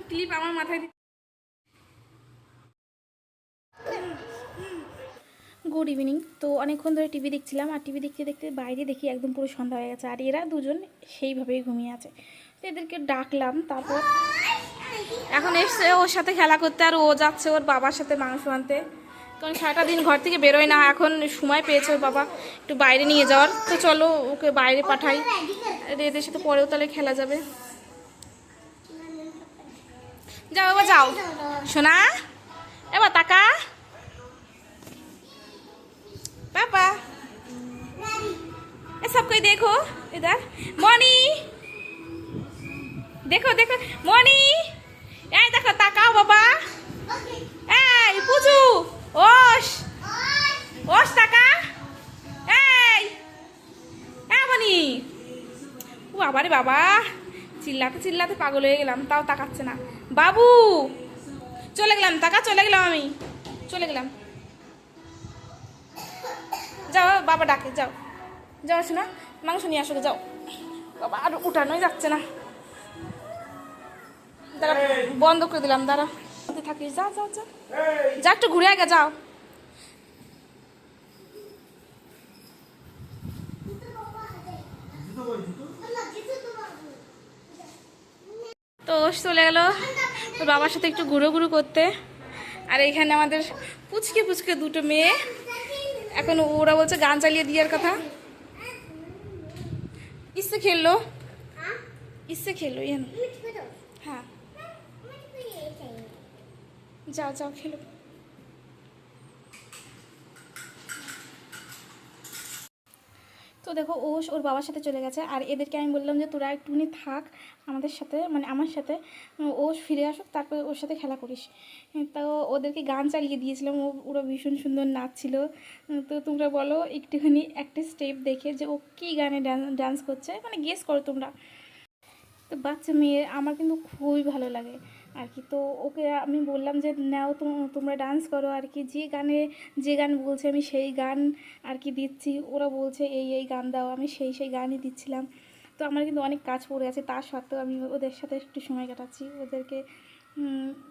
Clip আমার মাথায়। Good evening. তো অনেকক্ষণ ধরে টিভি দেখছিলাম, আর টিভি দেখতে দেখতে বাইরে দেখি একদম পুরো সন্ধ্যা হয়ে গেছে, আর এরা দুজন সেইভাবেই ঘুমিয়ে আছে। তো এদেরকে ডাকলাম, তারপর এখন এসছে ওর সাথে খেলা করতে, আর ও যাচ্ছে ওর বাবার সাথে মাংস আনতে, কারণ সারাটা দিন ঘর থেকে বেরোয় না। এখন সময় পেয়েছে ওর বাবা একটু বাইরে নিয়ে যাওয়ার, তো চলো ওকে বাইরে পাঠাই, এদের সাথে পরেও তাহলে খেলা যাবে। যাও বাবা যাও, শোনা এবার তাকা पापा, ये सब कोई देखो इधर। मनी देखो देखो, मनी ए देखो ताकाओ बाबा। ए पूजू ओश ओश ताका। ए ए मनी ও আবারে বাবা, চিল্লাতে চিল্লাতে পাগল হয়ে গেলাম, তাও তাকাচ্ছে না। বাবু চলে গেলাম, তাকা চলে গেলাম, আমি চলে গেলাম। যাও বাবা ডাকে, যাও যাও শোনা, মাংস নিয়ে আসো, যাও বাবা। আর উঠানোই যাচ্ছে না, দাঁড়া বন্ধ করে দিলাম, দাঁড়া থাকিস, যাও যাও যাও যা, একটু ঘুরে আগে যাও। তো চলে গেল তোর বাবার সাথে একটু ঘুরো ঘুরো করতে। আর এখানে আমাদের পুচকে পুচকে দুটো মেয়ে, এখন ওরা বলছে গান চালিয়ে দেওয়ার কথা। इससे खेल लो, इससे खेलो ये ना। हाँ जाओ जाओ खेलो। তো দেখো ও ওর বাবার সাথে চলে গেছে, আর এদেরকে আমি বললাম যে তোরা একটুখানি থাক আমাদের সাথে, মানে আমার সাথে, ও ফিরে আসুক তারপর ওর সাথে খেলা করিস। তো ওদেরকে গান চালিয়ে দিয়েছিলাম, ওরা ভীষণ সুন্দর নাচছিল। তো তোমরা বলো একটুখানি একটা স্টেপ দেখে যে ও কী গানে ডান্স করছে, মানে গেস করো তোমরা। তো বাচ্চা মেয়ে আমার কিন্তু খুবই ভালো লাগে আর কি। তো ওকে আমি বললাম যে নাও তোমরা ডান্স করো আর কি, যে গান বলছে আমি সেই গান আর কি দিচ্ছি। ওরা বলছে এই গান দাও, আমি সেই গানই দিচ্ছিলাম। তো আমার কিন্তু অনেক কাজ পড়ে আছে, তা সত্ত্বেও আমি ওদের সাথে একটু সময় কাটাচ্ছি, ওদেরকে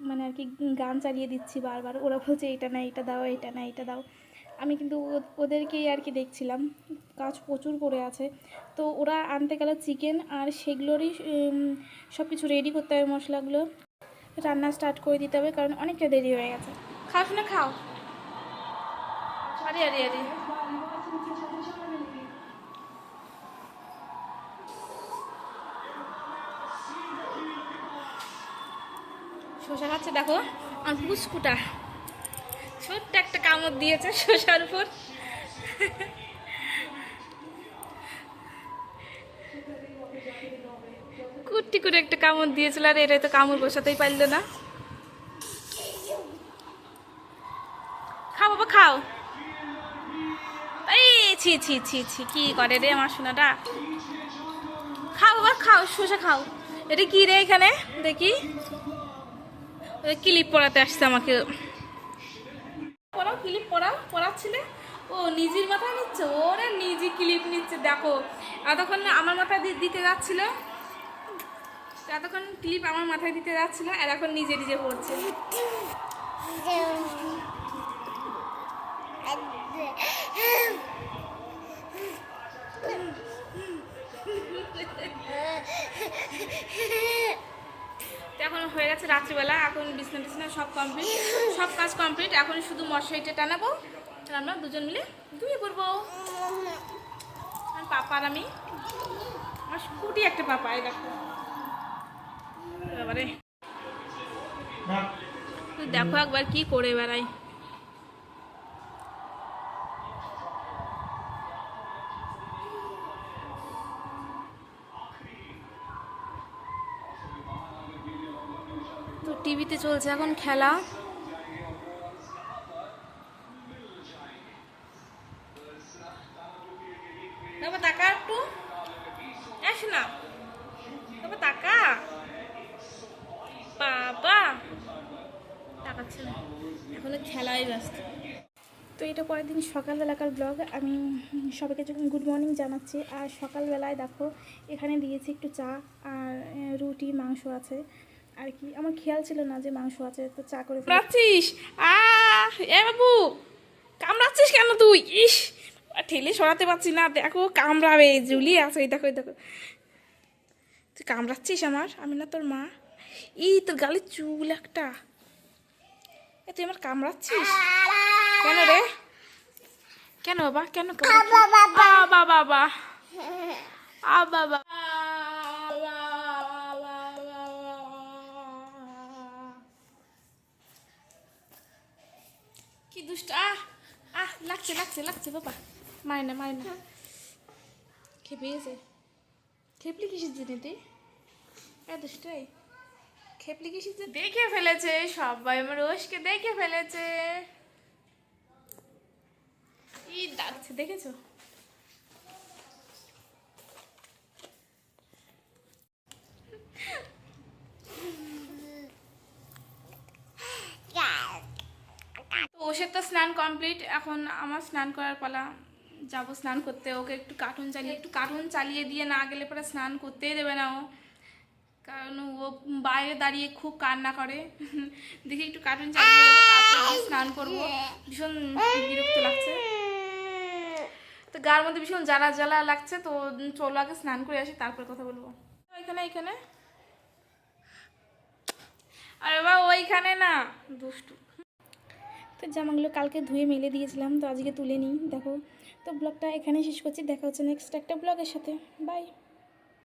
মানে আর কি গান চালিয়ে দিচ্ছি বারবার। ওরা বলছে এটা না এটা দাও, এটা না এটা দাও। আমি কিন্তু ওদেরকেই আর কি দেখছিলাম, কাজ প্রচুর পড়ে আছে। তো ওরা আনতে গেল চিকেন, আর সেগুলোরই সব কিছু রেডি করতে হবে, মশলাগুলো রান্না স্টার্ট করে দিতে হবে, কারণ অনেকটা দেরি হয়ে গেছে। খাও না খাও, আরে আরে আরে শসা খাচ্ছে দেখো, আর বুসকুটা ছোট্ট একটা কামড় দিয়েছে শসার উপর। কুটি করে একটা কামড় দিয়েছিল, আর এটা তো কামড় বসাতেই পারলো না। খাও বাবা খাও। এই ছি ছি ছি ছি, কি করে রে আমার সোনাটা। খাও বাবা খাও, শসা খাও। এটা কি রে এখানে দেখি, ক্লিপ পরাতে আসছে আমাকে। পরাও ক্লিপ পরাচ্ছিলে, ও নিজের মাথায় নিচ্ছে, ওরে নিজে ক্লিপ নিচ্ছে দেখো। এতক্ষণ আমার মাথায় দিতে যাচ্ছিল, এতক্ষণ ক্লিপ আমার মাথায় দিতে যাচ্ছিল, আর এখন নিজে নিজে পড়ছে। এখন হয়ে গেছে রাত্রিবেলা, এখন বিছনা সব কমপ্লিট, সব কাজ কমপ্লিট। এখন শুধু মশারিটা টানাবো, আমরা দুজন মিলে ঘুমিয়ে পড়বো। পাপা আর আমি, আমার স্কুটি একটা পাপা, এই দেখো এবারে দেখো একবার কি করে বেড়াই। তো টিভিতে চলছে এখন খেলা। বাবা তাকা একটু, আসো না বাবা তাকা, বাবা তাকাচ্ছে না, এখনো খেলায় ব্যস্ত। তো এটা পরের দিন সকালবেলাকার ব্লগ। আমি সবাইকে যখন গুড মর্নিং জানাচ্ছি। আর সকালবেলায় দেখো এখানে দিয়েছি একটু চা, আর রুটি মাংস আছে। আর কি আমার খেয়াল ছিল না যে মাংস আছে, তো চা করে কামড়াচ্ছিস? এ বাবু, কামড়াচ্ছিস কেন তুই? ইস, ঠেলে সরাতে পারছি না, দেখো কামড়াবে, ঝুলিয়ে আছে, এই দেখো এই দেখো। তুই কামড়াচ্ছিস আমার? আমি না তোর মা? এই তোর গালে চুল একটা, এ তুই আমার কামড়াচ্ছিস কেন রে? কেন বাবা, কেন? বাবা বাবা বাবা, কি দুষ্ট! লাগছে লাগছে লাগছে বাবা, মায় না খেপেছে। খেপলি কিসের জন্য তুই? দুষ্টাই খেপলি কিসের জন্য? দেখে ফেলেছে সবাই, আমার রোশকে দেখে ফেলেছে। ই ডাকছে, দেখেছো? তো ওষের তো স্নান কমপ্লিট, এখন আমার স্নান করার পালা। যাবো স্নান করতে, ওকে একটু কার্টুন চালিয়ে দিয়ে না গেলে পরে স্নান করতেই দেবে না ও, কারণ ও বাইরে দাঁড়িয়ে খুব কান্না করে। দেখি একটু কার্টুন চালিয়ে দেবো, তারপরে স্নান করবো। ভীষণ বিরক্ত লাগছে, তো গার মধ্যে ভীষণ জ্বালা জ্বালা লাগছে, তো চলো আগে স্নান করে আসি, তারপরে কথা বলবো। এখানে আরে বাবা, ওইখানে না, দুষ্টু। তো জামাগুলো কালকে ধুয়ে মেলে দিয়েছিলাম, তো আজকে তুলে নিই দেখো। তো ব্লগটা এখানেই শেষ করছি, দেখা হচ্ছে নেক্সট একটা ব্লগের সাথে। বাই।